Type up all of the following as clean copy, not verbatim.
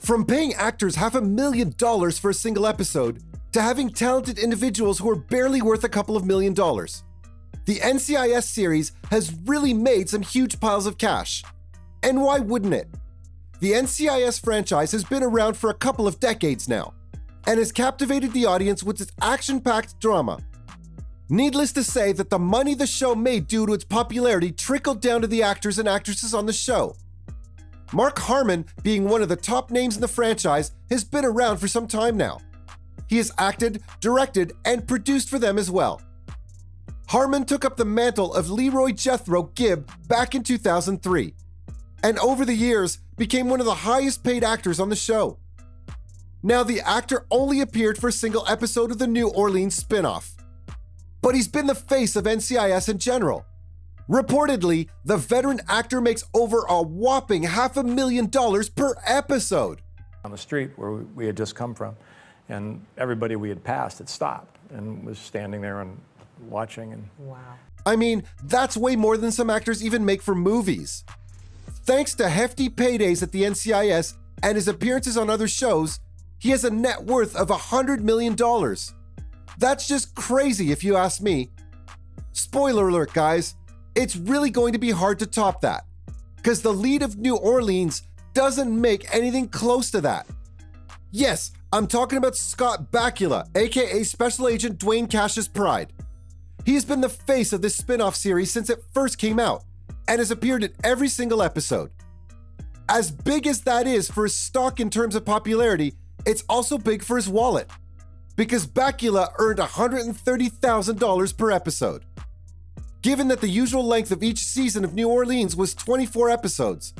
From paying actors $500,000 for a single episode to having talented individuals who are barely worth a couple of $1,000,000. The NCIS series has really made some huge piles of cash. And why wouldn't it? The NCIS franchise has been around for a couple of decades now, and has captivated the audience with its action-packed drama. Needless to say that the money the show made due to its popularity trickled down to the actors and actresses on the show. Mark Harmon, being one of the top names in the franchise, has been around for some time now. He has acted, directed, and produced for them as well. Harmon took up the mantle of Leroy Jethro Gibb back in 2003, and over the years became one of the highest paid actors on the show. Now, the actor only appeared for a single episode of the New Orleans spin-off, but he's been the face of NCIS in general. Reportedly, the veteran actor makes over a whopping $500,000 per episode. On the street where we had just come from, and everybody we had passed had stopped and was standing there and watching. And wow. I mean, that's way more than some actors even make for movies. Thanks to hefty paydays at the NCIS and his appearances on other shows, he has a net worth of $100 million. That's just crazy if you ask me. Spoiler alert, guys, it's really going to be hard to top that, because the lead of New Orleans doesn't make anything close to that. Yes, I'm talking about Scott Bakula, aka Special Agent Dwayne Cash's pride. He has been the face of this spin-off series since it first came out, and has appeared in every single episode. As big as that is for his stock in terms of popularity, it's also big for his wallet, because Bakula earned $130,000 per episode. Given that the usual length of each season of New Orleans was 24 episodes,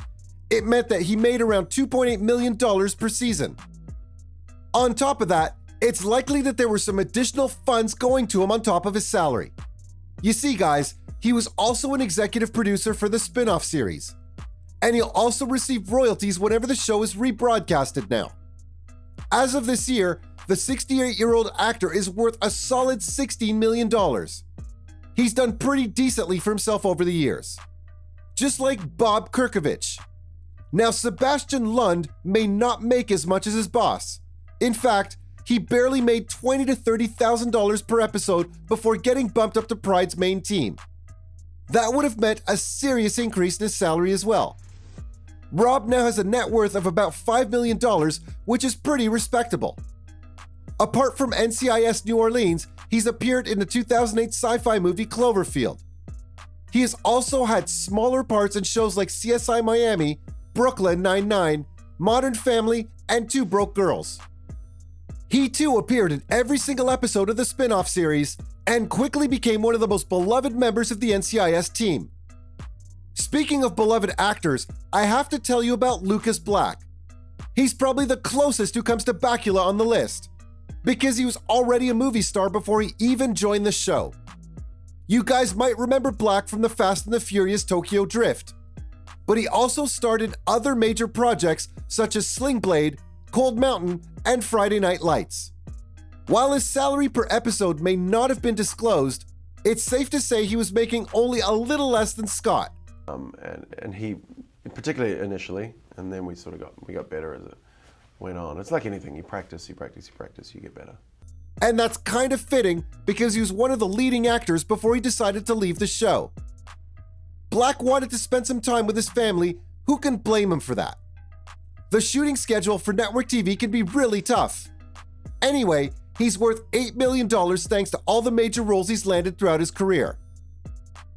it meant that he made around $2.8 million per season. On top of that, it's likely that there were some additional funds going to him on top of his salary. You see, guys, he was also an executive producer for the spin-off series, and he'll also receive royalties whenever the show is rebroadcasted now. As of this year, the 68-year-old actor is worth a solid $16 million. He's done pretty decently for himself over the years. Just like Bob Kirkovich. Now, Sebastian Lund may not make as much as his boss. In fact, he barely made $20,000 to $30,000 per episode before getting bumped up to Pride's main team. That would have meant a serious increase in his salary as well. Rob now has a net worth of about $5 million, which is pretty respectable. Apart from NCIS New Orleans, he's appeared in the 2008 sci-fi movie Cloverfield. He has also had smaller parts in shows like CSI Miami, Brooklyn Nine-Nine, Modern Family, and Two Broke Girls. He too appeared in every single episode of the spin-off series and quickly became one of the most beloved members of the NCIS team. Speaking of beloved actors, I have to tell you about Lucas Black. He's probably the closest who comes to Bakula on the list, because he was already a movie star before he even joined the show. You guys might remember Black from the Fast and the Furious Tokyo Drift, but he also starred in other major projects such as Sling Blade, Cold Mountain, and Friday Night Lights. While his salary per episode may not have been disclosed, it's safe to say he was making only a little less than Scott. And he, particularly initially, and then we got better as it went on. It's like anything, you practice, you get better. And that's kind of fitting because he was one of the leading actors before he decided to leave the show. Black wanted to spend some time with his family. Who can blame him for that? The shooting schedule for network TV can be really tough. Anyway, he's worth $8 million thanks to all the major roles he's landed throughout his career.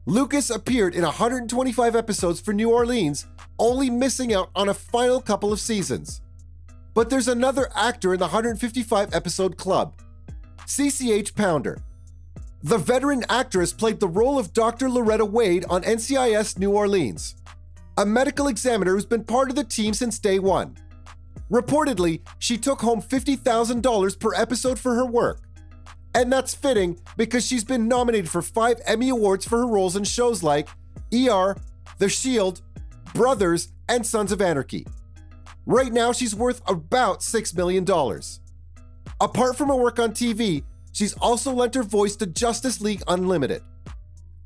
Lucas appeared in 125 episodes for New Orleans, only missing out on a final couple of seasons. But there's another actor in the 155 episode club, CCH Pounder. The veteran actress played the role of Dr. Loretta Wade on NCIS New Orleans, a medical examiner who's been part of the team since day one. Reportedly, she took home $50,000 per episode for her work. And that's fitting because she's been nominated for 5 Emmy Awards for her roles in shows like ER, The Shield, Brothers, and Sons of Anarchy. Right now, she's worth about $6 million. Apart from her work on TV, she's also lent her voice to Justice League Unlimited.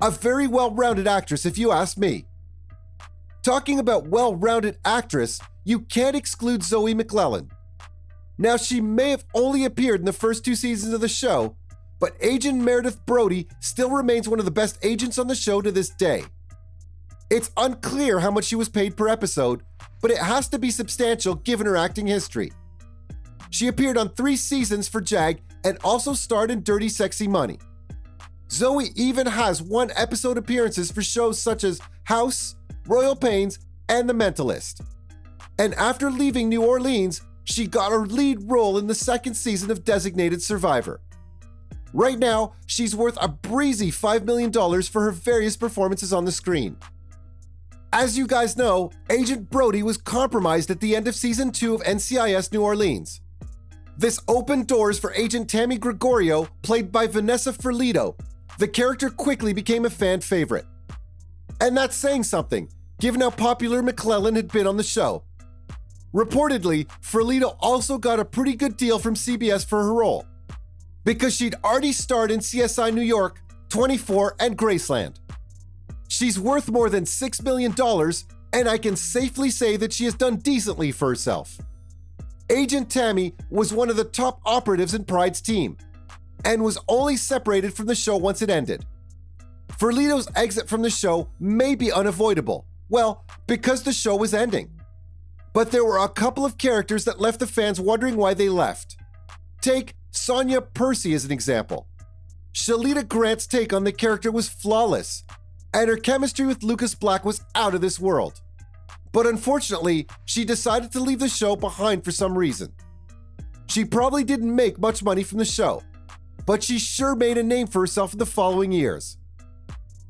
A very well-rounded actress, if you ask me. Talking about well-rounded actress, you can't exclude Zoe McClellan. Now, she may have only appeared in the first 2 seasons of the show, but Agent Meredith Brody still remains one of the best agents on the show to this day. It's unclear how much she was paid per episode, but it has to be substantial given her acting history. She appeared on 3 seasons for JAG and also starred in Dirty Sexy Money. Zoe even has 1 episode appearances for shows such as House, Royal Pains, and The Mentalist. And after leaving New Orleans, she got her lead role in the 2nd season of Designated Survivor. Right now, she's worth a breezy $5 million for her various performances on the screen. As you guys know, Agent Brody was compromised at the end of Season 2 of NCIS New Orleans. This opened doors for Agent Tammy Gregorio, played by Vanessa Ferlito. The character quickly became a fan favorite. And that's saying something, given how popular McClellan had been on the show. Reportedly, Ferlito also got a pretty good deal from CBS for her role, because she'd already starred in CSI New York, 24, and Graceland. She's worth more than $6 million, and I can safely say that she has done decently for herself. Agent Tammy was one of the top operatives in Pride's team, and was only separated from the show once it ended. Ferlito's exit from the show may be unavoidable, well, because the show was ending. But there were a couple of characters that left the fans wondering why they left. Take Sonia Percy as an example. Shalita Grant's take on the character was flawless, and her chemistry with Lucas Black was out of this world. But unfortunately, she decided to leave the show behind for some reason. She probably didn't make much money from the show, but she sure made a name for herself in the following years.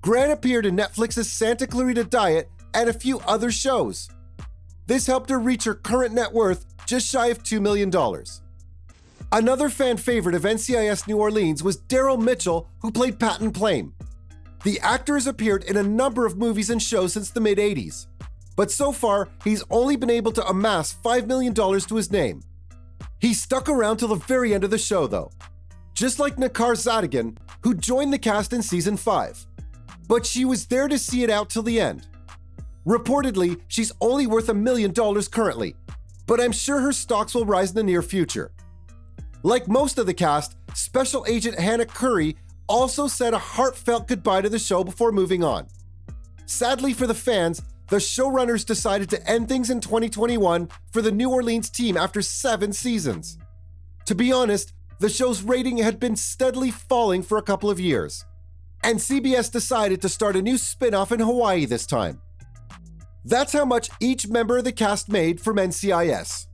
Grant appeared in Netflix's Santa Clarita Diet and a few other shows. This helped her reach her current net worth just shy of $2 million. Another fan favorite of NCIS New Orleans was Daryl Mitchell, who played Patton Plame. The actor has appeared in a number of movies and shows since the mid-'80s, but so far he's only been able to amass $5 million to his name. He stuck around till the very end of the show though, just like Nakar Zadigan, who joined the cast in Season 5. But she was there to see it out till the end. Reportedly, she's only worth $1 million currently, but I'm sure her stocks will rise in the near future. Like most of the cast, Special Agent Hannah Curry also said a heartfelt goodbye to the show before moving on. Sadly for the fans, the showrunners decided to end things in 2021 for the New Orleans team after 7 seasons. To be honest, the show's rating had been steadily falling for a couple of years, and CBS decided to start a new spin-off in Hawaii this time. That's how much each member of the cast made from NCIS.